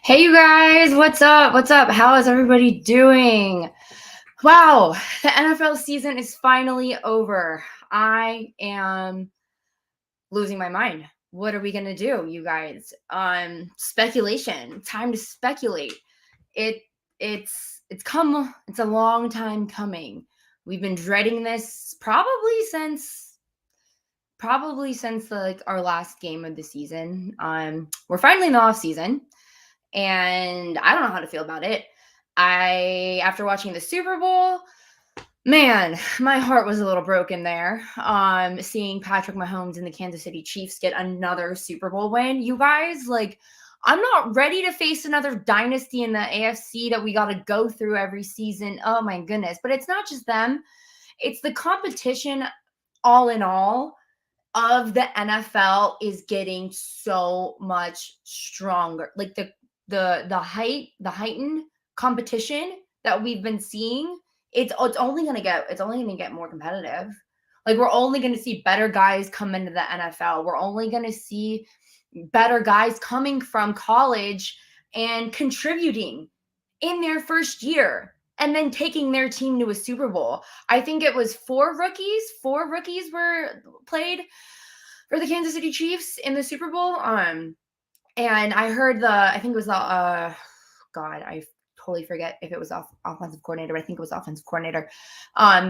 Hey, you guys, what's up? What's up? How is everybody doing? Wow, the NFL season is finally over. I am losing my mind. What are we going to do, you guys? Speculation. Time to speculate. It it's a long time coming. We've been dreading this probably since like our last game of the season. We're finally in the off season. And I don't know how to feel about it. After watching the Super Bowl, man, my heart was a little broken there. Seeing Patrick Mahomes and the Kansas City Chiefs get another Super Bowl win. You guys, like, I'm not ready to face another dynasty in the AFC that we got to go through every season. Oh my goodness. But it's not just them. It's the competition all in all of the NFL is getting so much stronger. Like the heightened competition that we've been seeing, it's only gonna get more competitive. Like, we're only gonna see better guys come into the NFL. We're only gonna see better guys coming from college and contributing in their first year and then taking their team to a Super Bowl. I think it was four rookies. Four rookies were played for the Kansas City Chiefs in the Super Bowl. And I heard I think it was God, I totally forget if it was offensive coordinator, but I think it was offensive coordinator of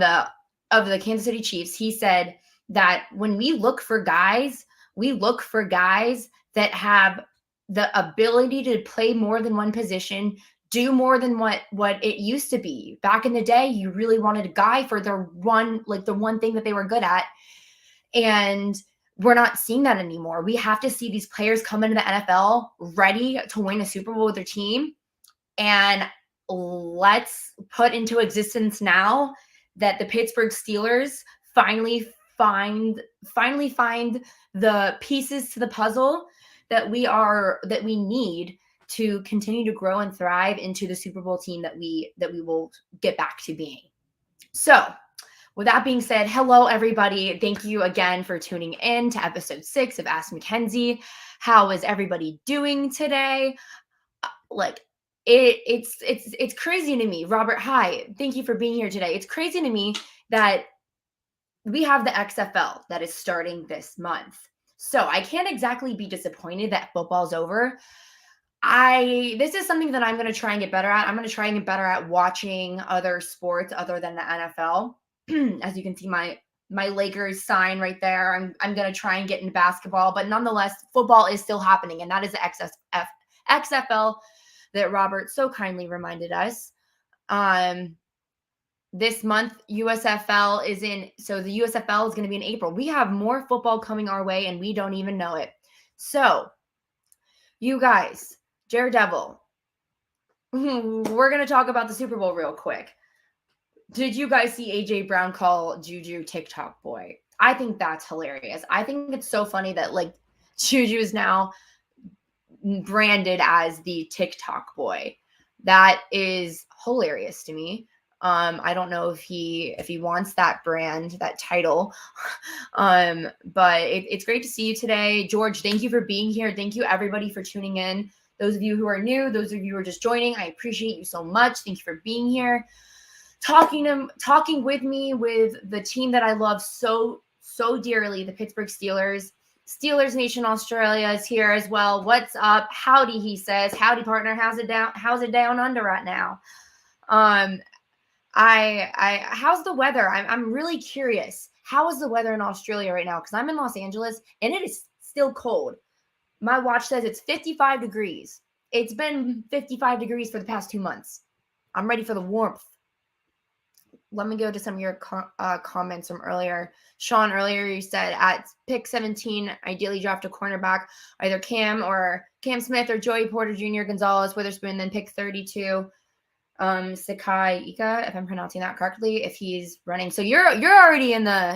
the Kansas City Chiefs. He said that when we look for guys that have the ability to play more than one position, do more than what it used to be. Back in the day, you really wanted a guy for the one thing that they were good at. And we're not seeing that anymore. We have to see these players come into the NFL ready to win a Super Bowl with their team. And let's put into existence now that the Pittsburgh Steelers finally find the pieces to the puzzle that we need to continue to grow and thrive into the Super Bowl team that we will get back to being. So, with that being said, hello, everybody. Thank you again for tuning in to episode 6 of Ask MAKENZIE. How is everybody doing today? It's crazy to me. Robert, hi. Thank you for being here today. It's crazy to me that we have the XFL that is starting this month. So I can't exactly be disappointed that football's over. This is something that I'm going to try and get better at. I'm going to try and get better at watching other sports other than the NFL. As you can see, my Lakers sign right there. I'm going to try and get into basketball, but nonetheless, football is still happening, and that is the XFL that Robert so kindly reminded us. This month, USFL is in, so the USFL is going to be in April. We have more football coming our way, and we don't even know it. So, you guys, Daredevil, we're going to talk about the Super Bowl real quick. Did you guys see AJ Brown call Juju TikTok boy? I think that's hilarious. I think it's so funny that Juju is now branded as the TikTok boy. That is hilarious to me. I don't know if he wants that brand, that title. But it's great to see you today. George, thank you for being here. Thank you everybody for tuning in. Those of you who are new, those of you who are just joining, I appreciate you so much. Thank you for being here. Talking with me, with the team that I love so dearly, the Pittsburgh Steelers. Steelers Nation Australia is here as well. What's up? Howdy, he says. Howdy, partner. How's it down under right now? How's the weather? I'm really curious. How is the weather in Australia right now? Because I'm in Los Angeles and it is still cold. My watch says it's 55 degrees. It's been 55 degrees for the past 2 months. I'm ready for the warmth. Let me go to some of your comments from earlier. Sean, earlier you said at pick 17, ideally draft a cornerback, either Cam Smith or Joey Porter Jr., Gonzalez, Witherspoon, then pick 32, Sakai Ika, if I'm pronouncing that correctly, if he's running. So you're already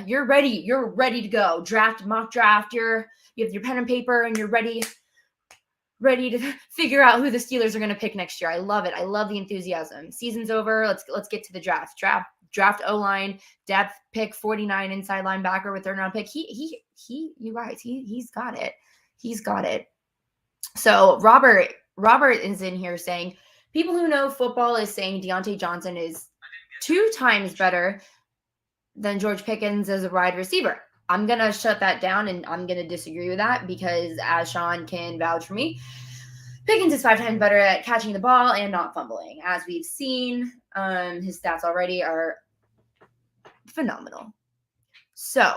you're ready to go. Mock draft, you have your pen and paper and you're ready to figure out who the Steelers are going to pick next year. I love it. I love the enthusiasm. Season's over. Let's get to the draft. Draft O-line, depth, pick 49 inside linebacker with third round pick. You guys, he's got it. He's got it. So Robert, Robert is in here saying, people who know football is saying Deontay Johnson is 2 times better than George Pickens as a wide receiver. I'm going to shut that down, and I'm going to disagree with that because, as Sean can vouch for me, Pickens is 5 times better at catching the ball and not fumbling. As we've seen, his stats already are phenomenal. So,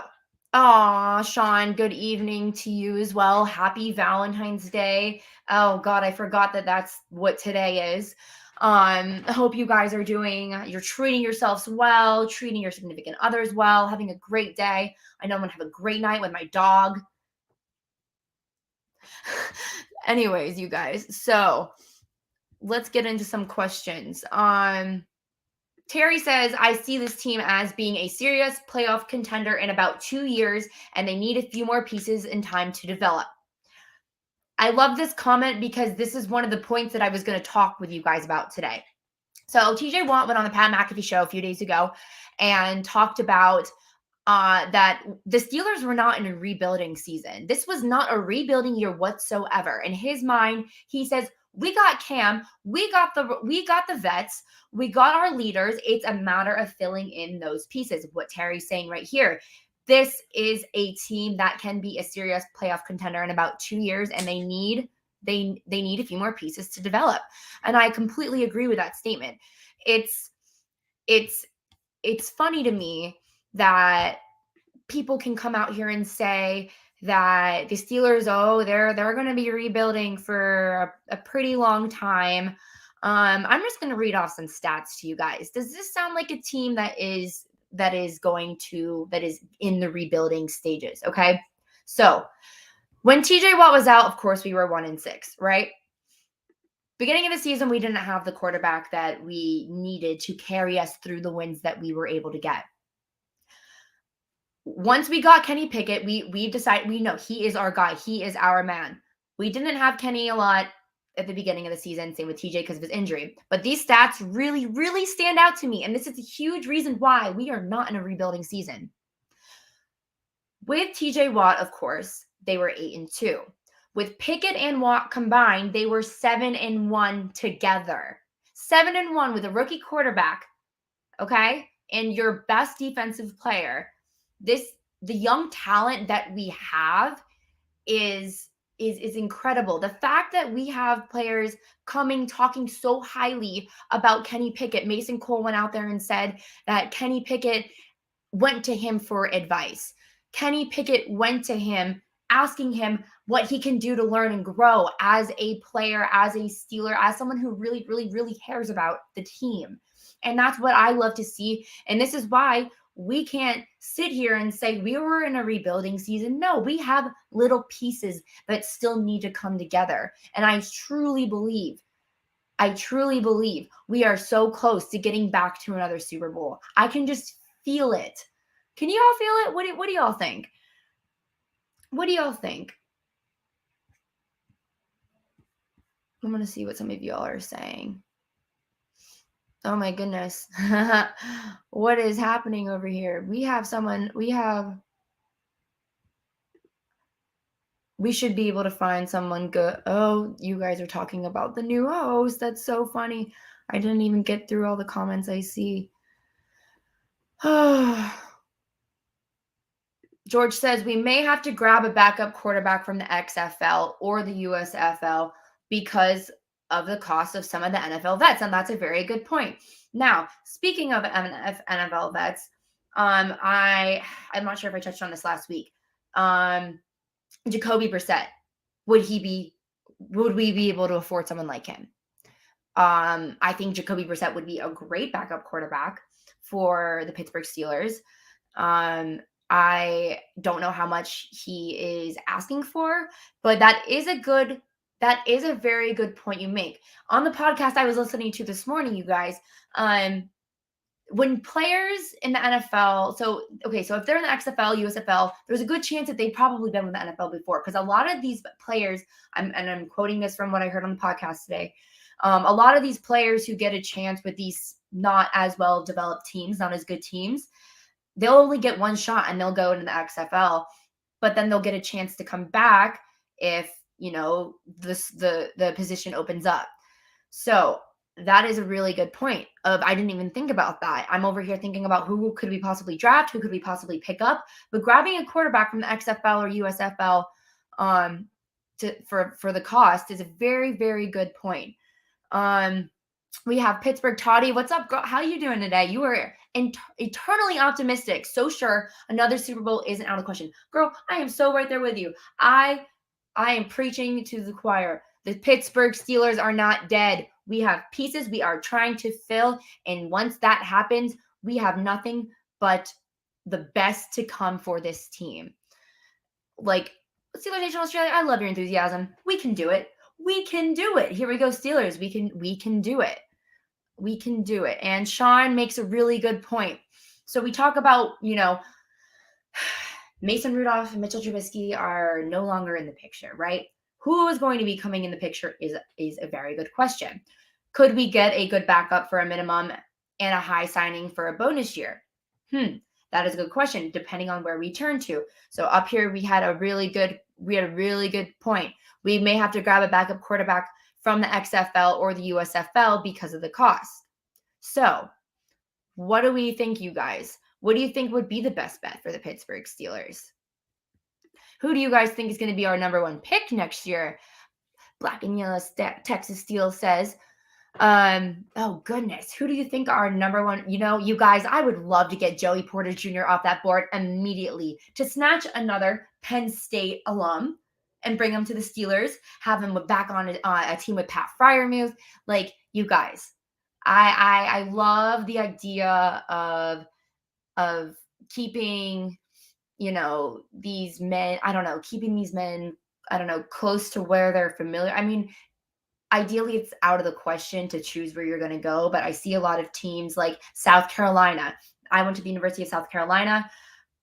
Sean, good evening to you as well. Happy Valentine's Day. Oh God, I forgot that that's what today is. I hope you guys are you're treating yourselves well, treating your significant others well, having a great day. I know I'm gonna have a great night with my dog. Anyways, you guys, so let's get into some questions. Terry says, I see this team as being a serious playoff contender in about 2 years, and they need a few more pieces and time to develop. I love this comment because this is one of the points that I was going to talk with you guys about today. So TJ Watt went on the Pat McAfee show a few days ago and talked about that the Steelers were not in a rebuilding season. This was not a rebuilding year whatsoever. In his mind, he says, we got Cam, we got the vets, we got our leaders. It's a matter of filling in those pieces. What Terry's saying right here. This is a team that can be a serious playoff contender in about 2 years, and they need a few more pieces to develop. And I completely agree with that statement. It's funny to me that people can come out here and say that the Steelers, they're going to be rebuilding for a pretty long time. I'm just going to read off some stats to you guys. Does this sound like a team that is in the rebuilding stages? Okay. So when TJ Watt was out, of course, we were 1-6, right? Beginning of the season, we didn't have the quarterback that we needed to carry us through the wins that we were able to get. Once we got Kenny Pickett, we decided, we know he is our guy. He is our man. We didn't have Kenny a lot at the beginning of the season, same with TJ because of his injury. But these stats really, really stand out to me. And this is a huge reason why we are not in a rebuilding season. With TJ Watt, of course, they were 8-2. With Pickett and Watt combined, they were 7-1 together. 7-1 with a rookie quarterback, okay? And your best defensive player. The young talent that we have is incredible. The fact that we have players talking so highly about Kenny Pickett. Mason Cole went out there and said that Kenny Pickett went to him for advice. Kenny Pickett went to him asking him what he can do to learn and grow as a player, as a Steeler, as someone who really, really, really cares about the team. And that's what I love to see. And this is why we can't sit here and say we were in a rebuilding season. No, we have little pieces that still need to come together. And I truly believe we are so close to getting back to another Super Bowl. I can just feel it. Can you all feel it? What do y'all think? What do y'all think? I'm going to see what some of y'all are saying. Oh my goodness. What is happening over here? We should be able to find someone good. Oh, you guys are talking about the new host. That's so funny. I didn't even get through all the comments I see. George says we may have to grab a backup quarterback from the XFL or the USFL because of the cost of some of the NFL vets. And that's a very good point. Now, speaking of NFL vets, I'm not sure if I touched on this last week. Jacoby Brissett, would we be able to afford someone like him? I think Jacoby Brissett would be a great backup quarterback for the Pittsburgh Steelers. I don't know how much he is asking for, but that is a very good point you make. On the podcast I was listening to this morning, you guys, when players in the NFL, so if they're in the XFL, USFL, there's a good chance that they've probably been with the NFL before, because a lot of these players, I'm quoting this from what I heard on the podcast today, a lot of these players who get a chance with these not as well developed teams, not as good teams, they'll only get one shot and they'll go into the XFL, but then they'll get a chance to come back if the position opens up. So that is a really good point of, I didn't even think about that. I'm over here thinking about who could we possibly draft, who could we possibly pick up, but grabbing a quarterback from the XFL or USFL for the cost is a very, very good point. We have Pittsburgh Toddy. What's up, girl? How you doing today? You are eternally optimistic. So sure, another Super Bowl isn't out of the question. Girl, I am so right there with you. I am preaching to the choir. The Pittsburgh Steelers are not dead. We have pieces we are trying to fill. And once that happens, we have nothing but the best to come for this team. Like, Steelers Nation Australia, I love your enthusiasm. We can do it. We can do it. Here we go, Steelers. We can do it. We can do it. And Sean makes a really good point. So we talk about, Mason Rudolph and Mitchell Trubisky are no longer in the picture, right? Who is going to be coming in the picture is a very good question. Could we get a good backup for a minimum and a high signing for a bonus year? That is a good question, depending on where we turn to. So up here, we had a really good point. We may have to grab a backup quarterback from the XFL or the USFL because of the cost. So what do we think, you guys? What do you think would be the best bet for the Pittsburgh Steelers? Who do you guys think is going to be our number one pick next year? Black and Yellow Texas Steel says, oh goodness, who do you think our number one? You guys, I would love to get Joey Porter Jr. off that board immediately to snatch another Penn State alum and bring him to the Steelers, have him back on a team with Pat Freiermuth. Like, you guys, I love the idea of keeping, these men, keeping these men, close to where they're familiar. I mean, ideally, it's out of the question to choose where you're going to go, but I see a lot of teams like South Carolina. I went to the University of South Carolina.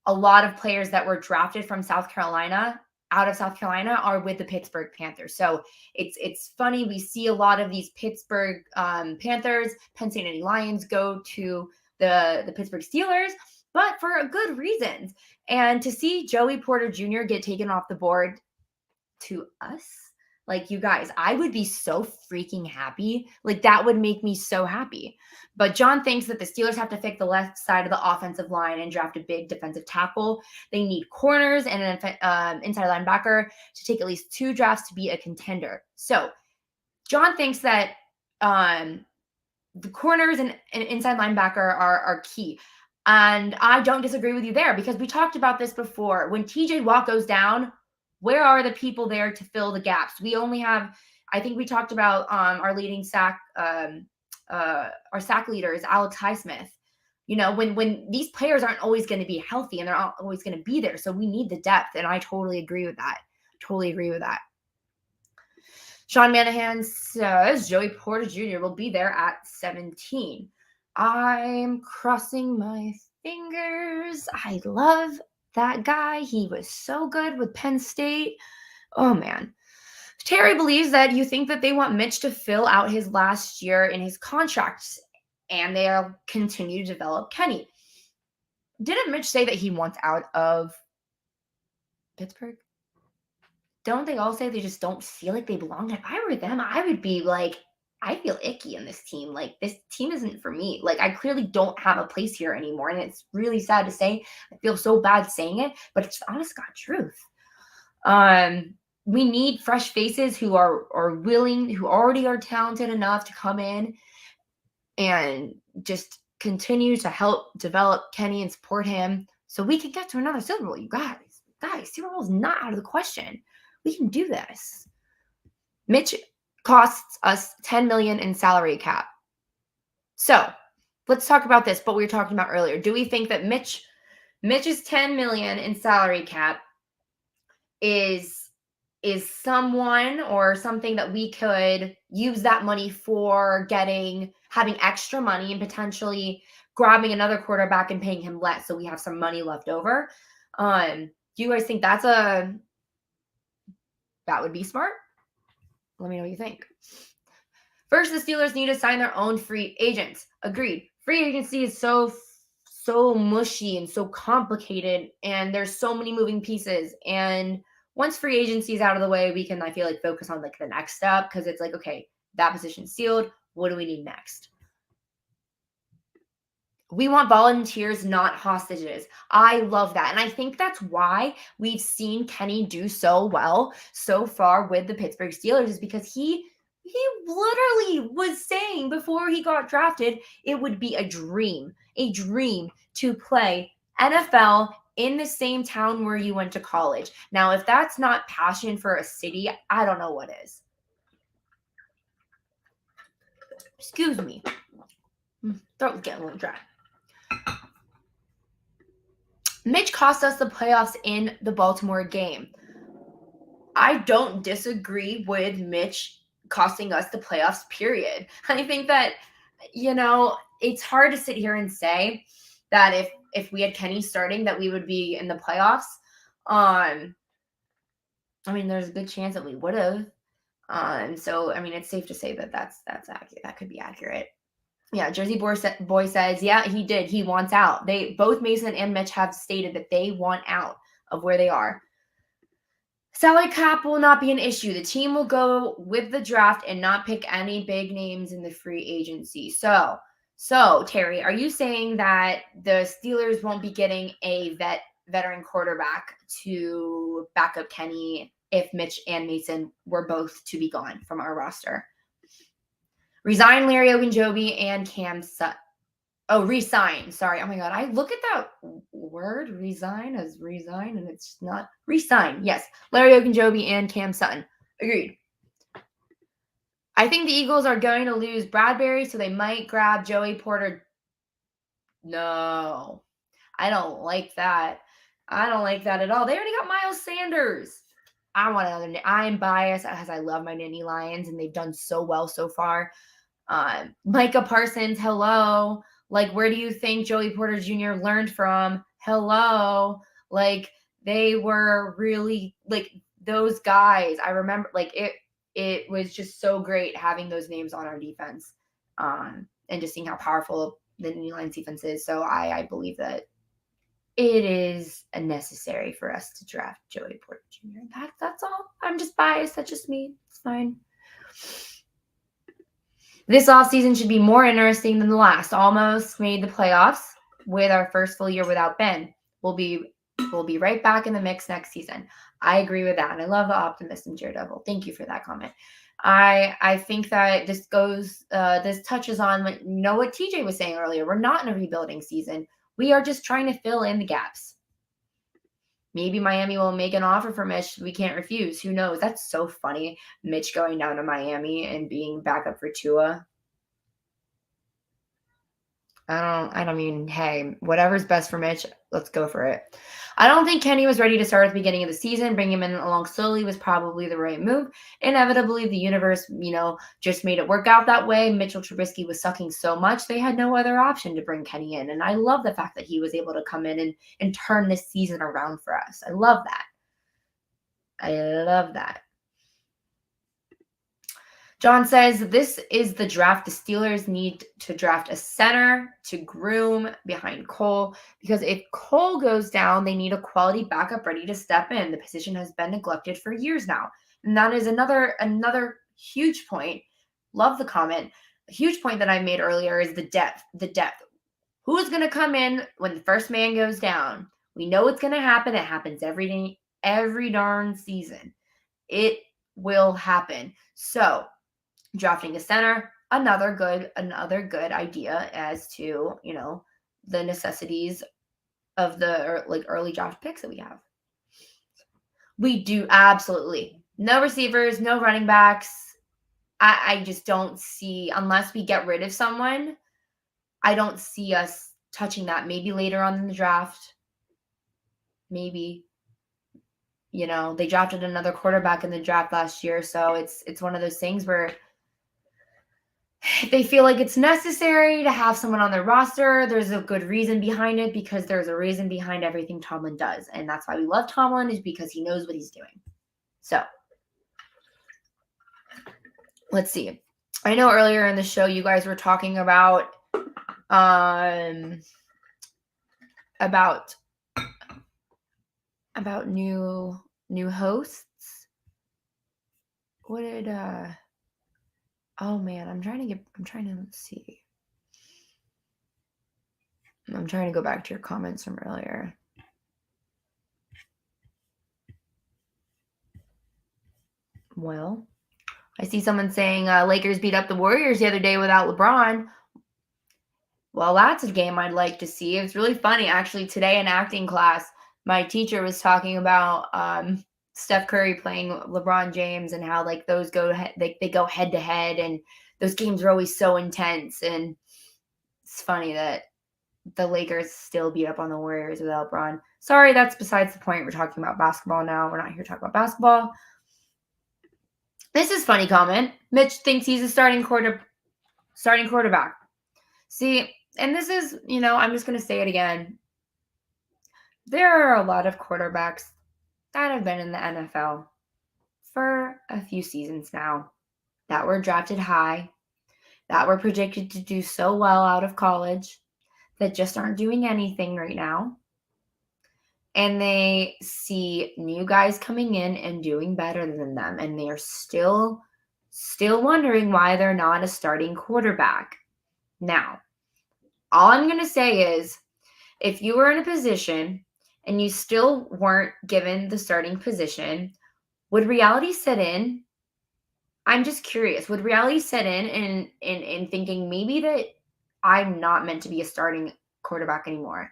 A lot of players that were drafted from South Carolina, out of South Carolina, are with the Pittsburgh Panthers. So it's funny. We see a lot of these Pittsburgh Panthers, Penn State Lions go to the Pittsburgh Steelers, but for good reasons. And to see Joey Porter Jr. get taken off the board to us, like, you guys, I would be so freaking happy. Like, that would make me so happy. But John thinks that the Steelers have to fix the left side of the offensive line and draft a big defensive tackle. They need corners and an inside linebacker to take at least 2 drafts to be a contender. So John thinks that the corners and inside linebacker are key. And I don't disagree with you there, because we talked about this before. When TJ Watt goes down, where are the people there to fill the gaps? We only have, I think we talked about our leading sack, our sack leader is Alex Highsmith. When these players aren't always going to be healthy and they're not always going to be there. So we need the depth. And I totally agree with that. Sean Manahan says Joey Porter Jr. will be there at 17. I'm crossing my fingers. I love that guy. He was so good with Penn State. Oh, man. Terry believes that you think that they want Mitch to fill out his last year in his contract, and they'll continue to develop Kenny. Didn't Mitch say that he wants out of Pittsburgh? Don't they all say they just don't feel like they belong? If I were them, I would be like, I feel icky in this team. Like, this team isn't for me. Like, I clearly don't have a place here anymore. And it's really sad to say. I feel so bad saying it, but it's honest God truth. We need fresh faces who are willing, who already are talented enough to come in and just continue to help develop Kenny and support him so we can get to another Super Bowl. You guys, Super Bowl is not out of the question. We can do this. Mitch costs us $10 million in salary cap. So let's talk about this, what we were talking about earlier. Do we think that Mitch's $10 million in salary cap is someone or something that we could use that money for having extra money and potentially grabbing another quarterback and paying him less so we have some money left over? Do you guys think that would be smart? Let me know what you think. First, the Steelers need to sign their own free agents. Agreed. Free agency is so mushy and so complicated, and there's so many moving pieces, and once free agency is out of the way, we can, I feel like, focus on like the next step, because it's like, okay, that position's sealed. What do we need next? We want volunteers, not hostages. I love that. And I think that's why we've seen Kenny do so well so far with the Pittsburgh Steelers, is because he literally was saying before he got drafted, it would be a dream to play NFL in the same town where you went to college. Now, if that's not passion for a city, I don't know what is. Excuse me. Throat's getting a little dry. Mitch cost us the playoffs in the Baltimore game. I don't disagree with Mitch costing us the playoffs, period. I think that, it's hard to sit here and say that if we had Kenny starting, that we would be in the playoffs. There's a good chance that we would have. So it's safe to say that that's accurate. That could be accurate. Yeah, Jersey Boy says, yeah, he did. He wants out. Both Mason and Mitch have stated that they want out of where they are. Salary cap will not be an issue. The team will go with the draft and not pick any big names in the free agency. So Terry, are you saying that the Steelers won't be getting a veteran quarterback to back up Kenny if Mitch and Mason were both to be gone from our roster? Resign Larry Ogunjobi and Cam Sutton. Oh, resign. Sorry. Oh my God. I look at that word resign as resign, and it's not resign. Yes. Larry Ogunjobi and Cam Sutton. Agreed. I think the Eagles are going to lose Bradbury, so they might grab Joey Porter. No, I don't like that. I don't like that at all. They already got Miles Sanders. I want another. I'm biased as I love my Nittany Lions, and they've done so well so far. Micah Parsons, hello. Like, where do you think Joey Porter Jr. learned from? Hello. Like, they were really, like, those guys. I remember, like, it was just so great having those names on our defense, and just seeing how powerful the Nittany Lions defense is. So I believe that it is necessary for us to draft Joey Porter Jr. That's all. I'm just biased. That's just me. It's fine. This offseason should be more interesting than the last. Almost made the playoffs with our first full year without Ben. We'll be right back in the mix next season. I agree with that. And I love the optimism, Daredevil. Thank you for that comment. I think that this touches on what TJ was saying earlier. We're not in a rebuilding season. We are just trying to fill in the gaps. Maybe Miami will make an offer for Mitch we can't refuse. Who knows? That's so funny. Mitch going down to Miami and being backup for Tua. Hey, whatever's best for Mitch, let's go for it. I don't think Kenny was ready to start at the beginning of the season. Bringing him in along slowly was probably the right move. Inevitably, the universe, just made it work out that way. Mitchell Trubisky was sucking so much, they had no other option to bring Kenny in. And I love the fact that he was able to come in and turn this season around for us. I love that. John says, this is the draft. The Steelers need to draft a center to groom behind Cole, because if Cole goes down, they need a quality backup ready to step in. The position has been neglected for years now. And that is another huge point. Love the comment. A huge point that I made earlier is the depth. Who is going to come in when the first man goes down? We know it's going to happen. It happens every darn season. It will happen. So, drafting a center, another good idea as to, the necessities of the early draft picks that we have. We do absolutely. No receivers, no running backs. I just don't see, unless we get rid of someone, I don't see us touching that. Maybe later on in the draft. Maybe. They drafted another quarterback in the draft last year, so it's one of those things where they feel like it's necessary to have someone on their roster. There's a good reason behind it, because there's a reason behind everything Tomlin does. And that's why we love Tomlin, is because he knows what he's doing. So let's see. I know earlier in the show, you guys were talking about new New hosts. What did oh man, I'm trying to see. I'm trying to go back to your comments from earlier. Well, I see someone saying Lakers beat up the Warriors the other day without LeBron. Well, that's a game I'd like to see. It's really funny. Actually, today in acting class, my teacher was talking about Steph Curry playing LeBron James and how like those they go head to head, and those games are always so intense. And it's funny that the Lakers still beat up on the Warriors without LeBron. Sorry, that's besides the point. We're talking about basketball now. We're not here to talk about basketball. This is funny comment. Mitch thinks he's a starting quarterback. See, and this is, I'm just going to say it again. There are a lot of quarterbacks that have been in the NFL for a few seasons now that were drafted high, that were predicted to do so well out of college, that just aren't doing anything right now. And they see new guys coming in and doing better than them, and they are still wondering why they're not a starting quarterback. Now, all I'm going to say is, if you were in a position and you still weren't given the starting position, would reality set in? I'm just curious. Would reality set in thinking maybe that I'm not meant to be a starting quarterback anymore?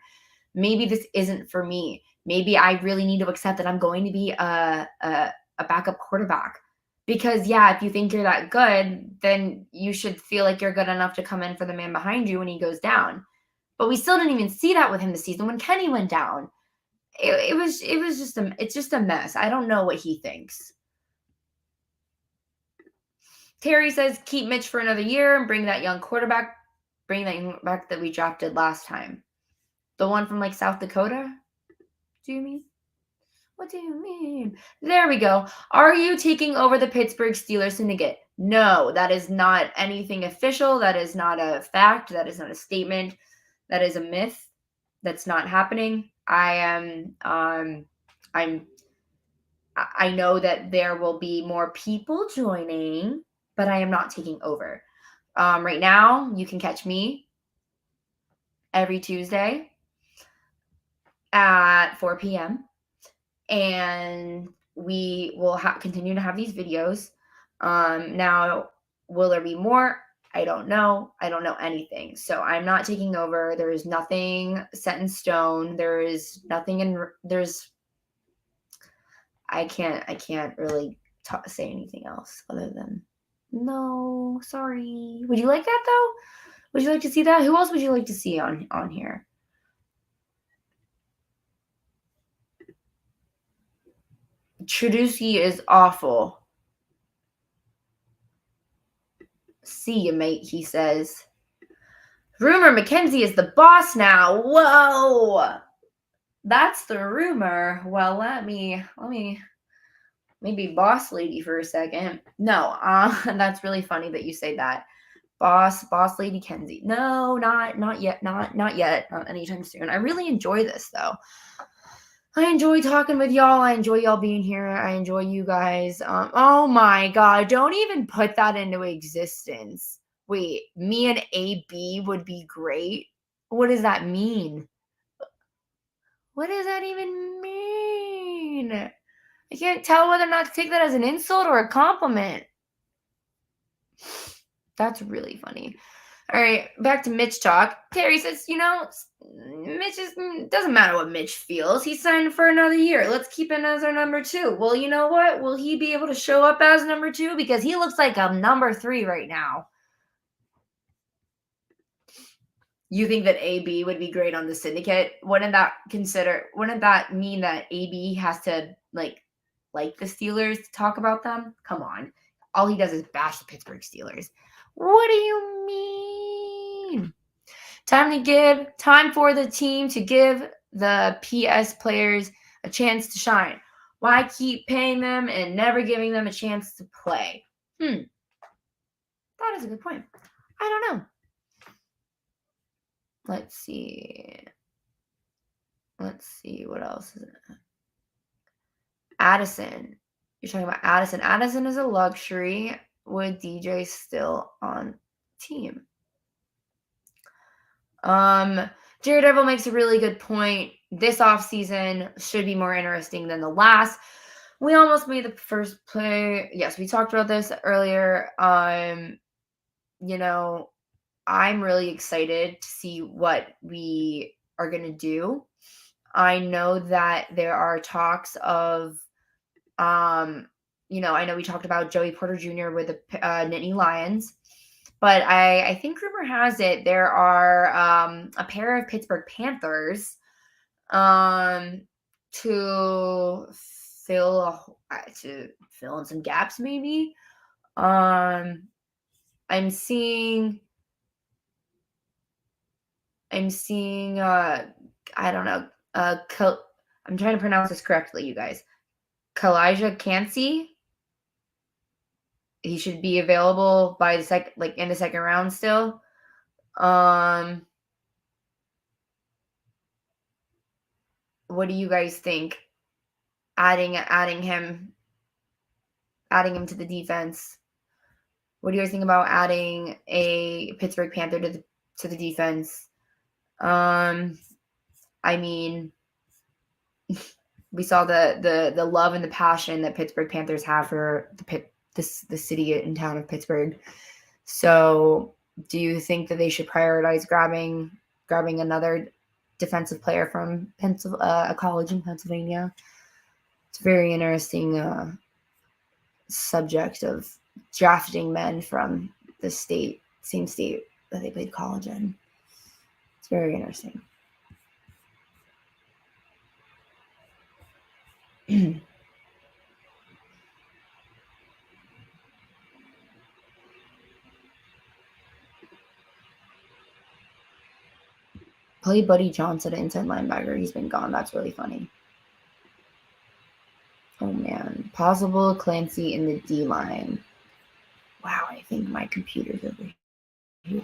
Maybe this isn't for me. Maybe I really need to accept that I'm going to be a backup quarterback. Because, yeah, if you think you're that good, then you should feel like you're good enough to come in for the man behind you when he goes down. But we still didn't even see that with him this season when Kenny went down. It's just a mess. I don't know what he thinks. Terry says keep Mitch for another year and bring that young quarterback that we drafted last time. The one from like South Dakota? Do you mean? What do you mean? There we go. Are you taking over the Pittsburgh Steelers Syndicate? No, that is not anything official. That is not a fact. That is not a statement. That is a myth. That's not happening. I know that there will be more people joining, but I am not taking over. Right now, you can catch me every Tuesday at 4 p.m. and we will continue to have these videos. Now, will there be more? I don't know. I don't know anything. So I'm not taking over. There is nothing set in stone. There is nothing I can't really say anything else other than no, sorry. Would you like that though? Would you like to see that? Who else would you like to see on here? Trudusky is awful. See you, mate, he says. Rumor McKenzie is the boss now. Whoa. That's the rumor. Well, let me maybe boss lady for a second. No, that's really funny that you say that. Boss lady Kenzie. No, not yet. Not yet. Not anytime soon. I really enjoy this though. I enjoy talking with y'all. I enjoy y'all being here. I enjoy you guys. Oh my God. Don't even put that into existence. Wait, me and AB would be great. What does that mean? What does that even mean? I can't tell whether or not to take that as an insult or a compliment. That's really funny. All right, back to Mitch talk. Terry says, doesn't matter what Mitch feels. He signed for another year. Let's keep him as our number 2. Well, you know what? Will he be able to show up as number 2? Because he looks like a number 3 right now. You think that AB would be great on the Syndicate? Wouldn't that mean that AB has to like the Steelers to talk about them? Come on. All he does is bash the Pittsburgh Steelers. What do you mean? Time for the team to give the PS players a chance to shine. Why keep paying them and never giving them a chance to play? That is a good point. I don't know. Let's see what else is it. Addison. You're talking about Addison. Addison is a luxury with DJ still on team. Daredevil makes a really good point. This offseason should be more interesting than the last. We almost made the first play. Yes, we talked about this earlier. You know, I'm really excited to see what we are going to do. I know that there are talks of, I know we talked about Joey Porter Jr. with the Nittany Lions, but I think rumor has it there are a pair of Pittsburgh Panthers to fill in some gaps maybe. I'm seeing I don't know. I'm trying to pronounce this correctly, you guys. Kalijah Cansey. He should be available by in the second round still. What do you guys think? Adding him to the defense. What do you guys think about adding a Pittsburgh Panther to the defense? I mean, we saw the love and the passion that Pittsburgh Panthers have for the city and town of Pittsburgh. So, do you think that they should prioritize grabbing another defensive player from a college in Pennsylvania? It's a very interesting subject of drafting men from the same state that they played college in. It's very interesting. Play Buddy Johnson, inside linebacker. He's been gone. That's really funny. Oh, man. Possible Clancy in the D-line. Wow, I think my computer's over here.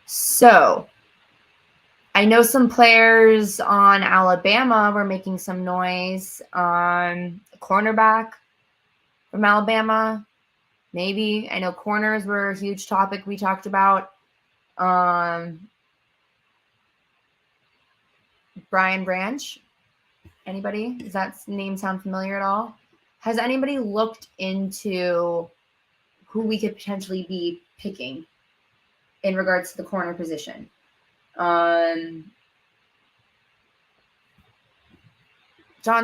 So, I know some players on Alabama were making some noise. Cornerback from Alabama, maybe. I know corners were a huge topic we talked about. Brian Branch. Anybody? Does that name sound familiar at all? Has anybody looked into who we could potentially be picking in regards to the corner position? John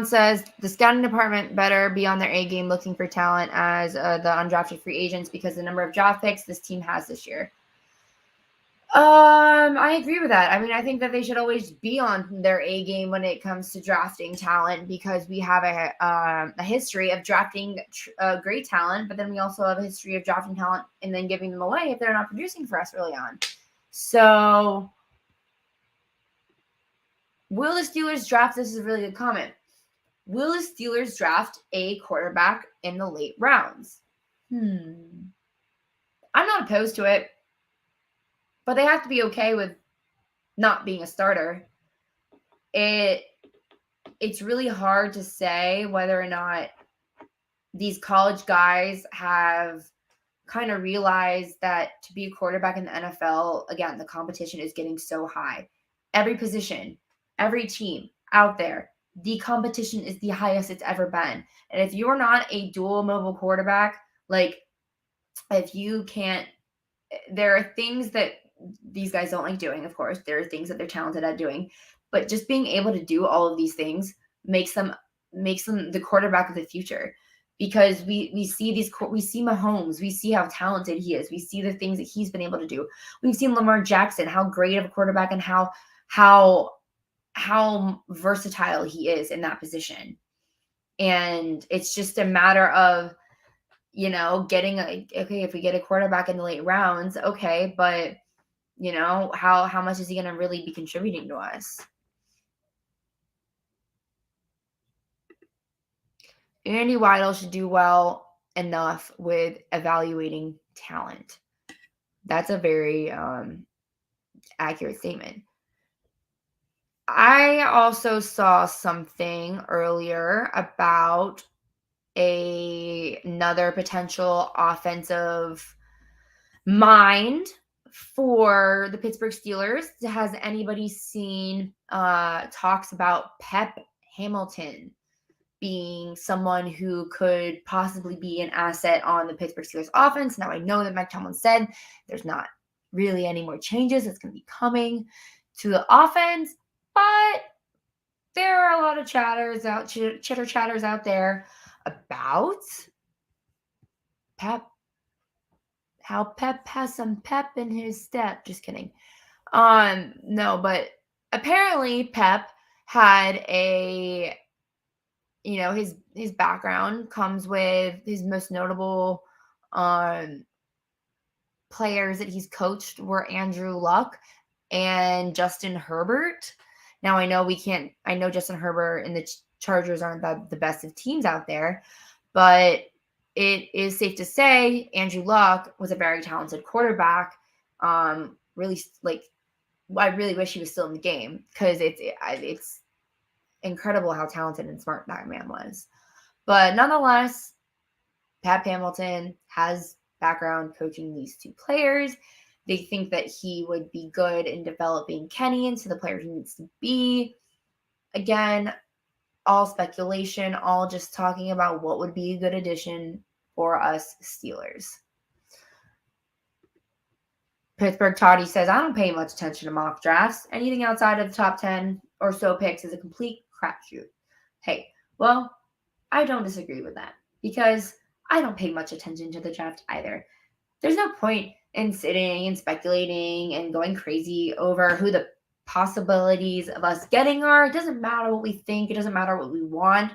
says the scouting department better be on their A game looking for talent as the undrafted free agents because the number of draft picks this team has this year. I agree with that. I mean, I think that they should always be on their A game when it comes to drafting talent because we have a history of drafting great talent, but then we also have a history of drafting talent and then giving them away if they're not producing for us early on. So, will the Steelers draft? This is a really good comment. Will the Steelers draft a quarterback in the late rounds? I'm not opposed to it. But they have to be okay with not being a starter. It's really hard to say whether or not these college guys have kind of realized that to be a quarterback in the NFL, again, the competition is getting so high. Every position, every team out there, the competition is the highest it's ever been. And if you're not a dual mobile quarterback, like if you can't, there are things that these guys don't like doing, of course. There are things that they're talented at doing. But just being able to do all of these things makes them the quarterback of the future. Because we see Mahomes, we see how talented he is. We see the things that he's been able to do. We've seen Lamar Jackson, how great of a quarterback and how versatile he is in that position. And it's just a matter of, getting if we get a quarterback in the late rounds, okay, but how much is he going to really be contributing to us? Andy Weidel should do well enough with evaluating talent. That's a very accurate statement. I also saw something earlier about another potential offensive mind for the Pittsburgh Steelers. Has anybody seen talks about Pep Hamilton being someone who could possibly be an asset on the Pittsburgh Steelers offense? Now, I know that Mike Tomlin said there's not really any more changes that's going to be coming to the offense, but there are a lot of chitter chatters out there about Pep, how Pep has some pep in his step. Just kidding. No, but apparently Pep had his background comes with his most notable players that he's coached were Andrew Luck and Justin Herbert. Now I know Justin Herbert and the Chargers aren't the best of teams out there, but it is safe to say Andrew Luck was a very talented quarterback. Really, like, I really wish he was still in the game because it's incredible how talented and smart that man was. But nonetheless, Pat Hamilton has background coaching these two players. They think that he would be good in developing Kenny into the player he needs to be. Again, all speculation, all just talking about what would be a good addition for us Steelers. Pittsburgh Toddy says, I don't pay much attention to mock drafts. Anything outside of the top 10 or so picks is a complete crapshoot. Hey, well, I don't disagree with that because I don't pay much attention to the draft either. There's no point in sitting and speculating and going crazy over who the possibilities of us getting are. It doesn't matter what we think. It doesn't matter what we want.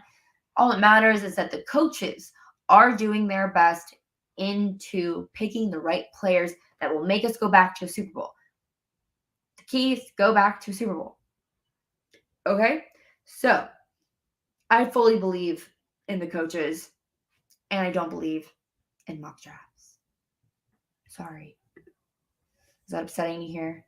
All that matters is that the coaches are doing their best into picking the right players that will make us go back to a Super Bowl. The key is go back to a Super Bowl. Okay? So, I fully believe in the coaches, and I don't believe in mock drafts. Sorry. Is that upsetting to hear?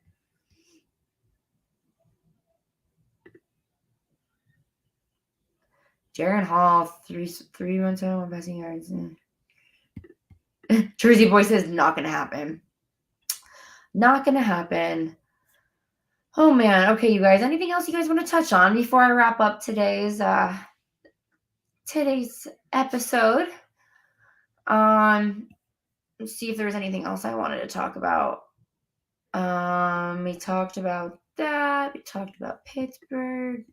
Jaron Hall, three runs home, 1 passing yards. Jersey Boy says not gonna happen. Not gonna happen. Oh man. Okay, you guys. Anything else you guys want to touch on before I wrap up today's episode? Let's see if there's anything else I wanted to talk about. We talked about that. We talked about Pittsburgh.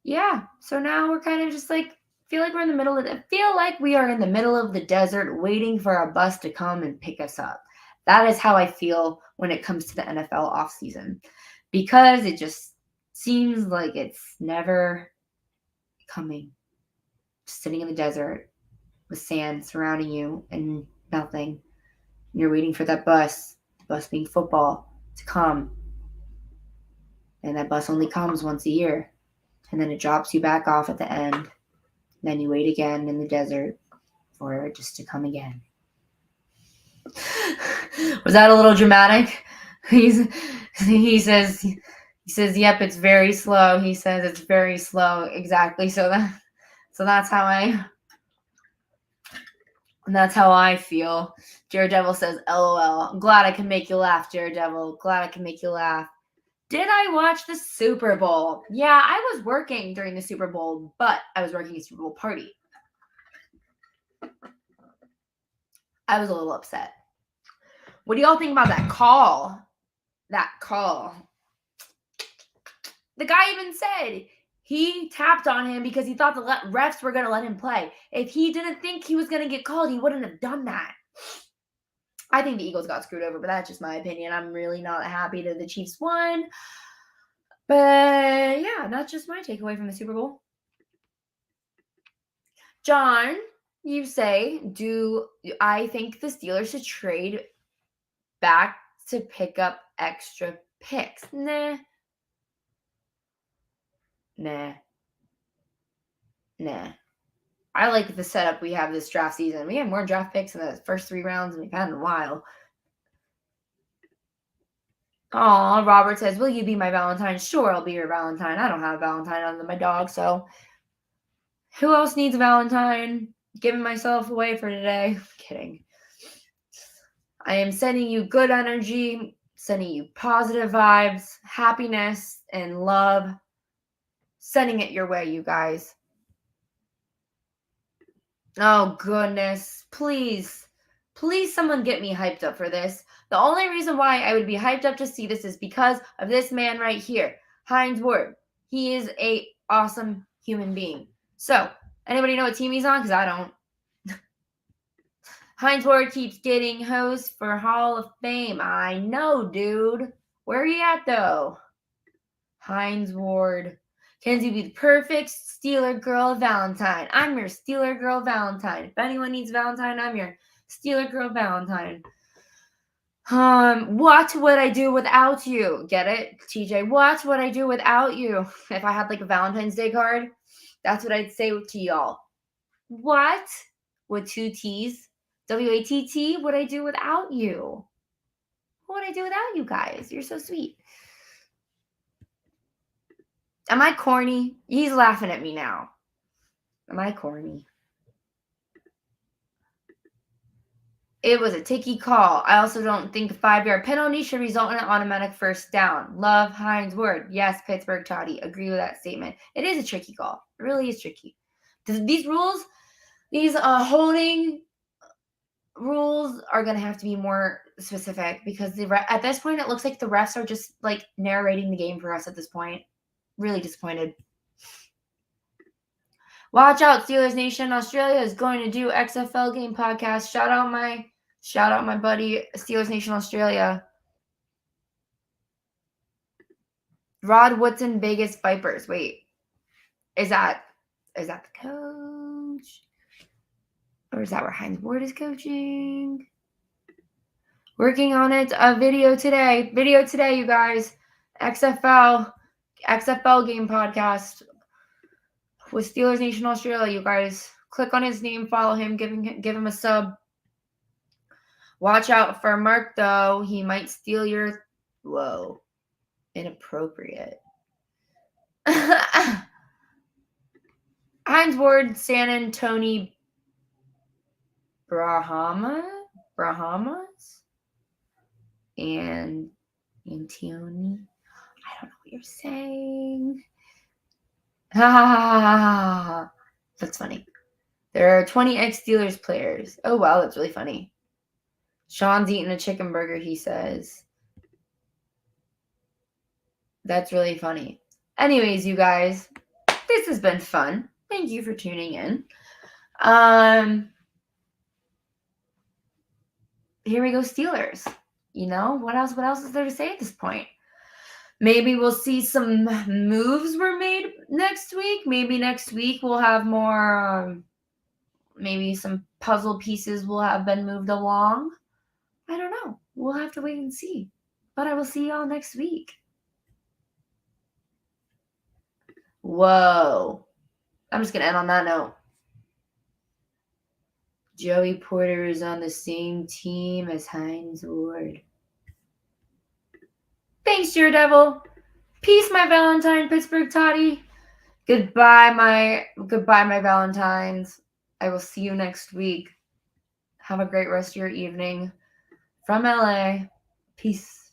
Yeah. So now we're kind of just like feel like we are in the middle of the desert waiting for a bus to come and pick us up. That is how I feel when it comes to the NFL offseason, because it just seems like it's never coming. Just sitting in the desert with sand surrounding you and nothing. You're waiting for that bus being football, to come. And that bus only comes once a year. And then it drops you back off at the end. Then you wait again in the desert for it just to come again. Was that a little dramatic? He says, yep, it's very slow. He says it's very slow. Exactly. So that's how I feel. Jared Devil says, LOL. I'm glad I can make you laugh, Jared Devil. Glad I can make you laugh. Did I watch the Super Bowl? Yeah, I was working during the Super Bowl, but I was working a Super Bowl party. I was a little upset. What do y'all think about that call? The guy even said he tapped on him because he thought the refs were going to let him play. If he didn't think he was going to get called, he wouldn't have done that. I think the Eagles got screwed over, but that's just my opinion. I'm really not happy that the Chiefs won. But yeah, that's just my takeaway from the Super Bowl. John, you say, do I think the Steelers should trade back to pick up extra picks? Nah. I like the setup we have this draft season. We have more draft picks in the first 3 rounds than we've had in a while. Aw, Robert says, will you be my Valentine? Sure, I'll be your Valentine. I don't have a Valentine other than my dog, so who else needs a Valentine? Giving myself away for today. Kidding. I am sending you good energy, sending you positive vibes, happiness, and love. Sending it your way, you guys. Oh, goodness. Please, please, someone get me hyped up for this. The only reason why I would be hyped up to see this is because of this man right here, Hines Ward. He is a awesome human being. So, anybody know what team he's on? Because I don't. Hines Ward keeps getting host for Hall of Fame. I know, dude. Where are you at, though? Hines Ward. Kenzie be the perfect Steeler girl Valentine. I'm your Steeler girl Valentine. If anyone needs Valentine, I'm your Steeler girl Valentine. What would I do without you? Get it, TJ? What would I do without you? If I had like a Valentine's Day card, that's what I'd say to y'all. What? With 2 T's? WATT? What would I do without you? What would I do without you guys? You're so sweet. Am I corny? He's laughing at me now. Am I corny? It was a ticky call. I also don't think a 5-yard penalty should result in an automatic first down. Love Hines Word. Yes, Pittsburgh Toddy. Agree with that statement. It is a tricky call. It really is tricky. These rules, these holding rules are going to have to be more specific because at this point, it looks like the refs are just like narrating the game for us at this point. Really disappointed. Watch out, Steelers Nation. Australia is going to do XFL game podcast. Shout out my buddy, Steelers Nation Australia. Rod Woodson, Vegas Vipers. Wait, is that the coach? Or is that where Hines Ward is coaching? Working on it. Video today, you guys. XFL game podcast with Steelers Nation Australia, you guys. Click on his name, follow him, give him a sub. Watch out for Mark, though. He might steal your... Whoa. Inappropriate. Hines Ward, San Antonio, Bahamas? And Antione. I don't know what you're saying. Ha. That's funny. There are 20 ex-Steelers players. Oh, wow, that's really funny. Sean's eating a chicken burger, he says. That's really funny. Anyways, you guys, this has been fun. Thank you for tuning in. Here we go, Steelers. You know, what else is there to say at this point? Maybe we'll see some moves were made next week. Maybe next week we'll have more, maybe some puzzle pieces will have been moved along. I don't know. We'll have to wait and see. But I will see y'all next week. Whoa. I'm just going to end on that note. Joey Porter is on the same team as Hines Ward. Thanks, Daredevil. Peace, my Valentine, Pittsburgh Toddy. Goodbye, my Valentines. I will see you next week. Have a great rest of your evening. From LA. Peace.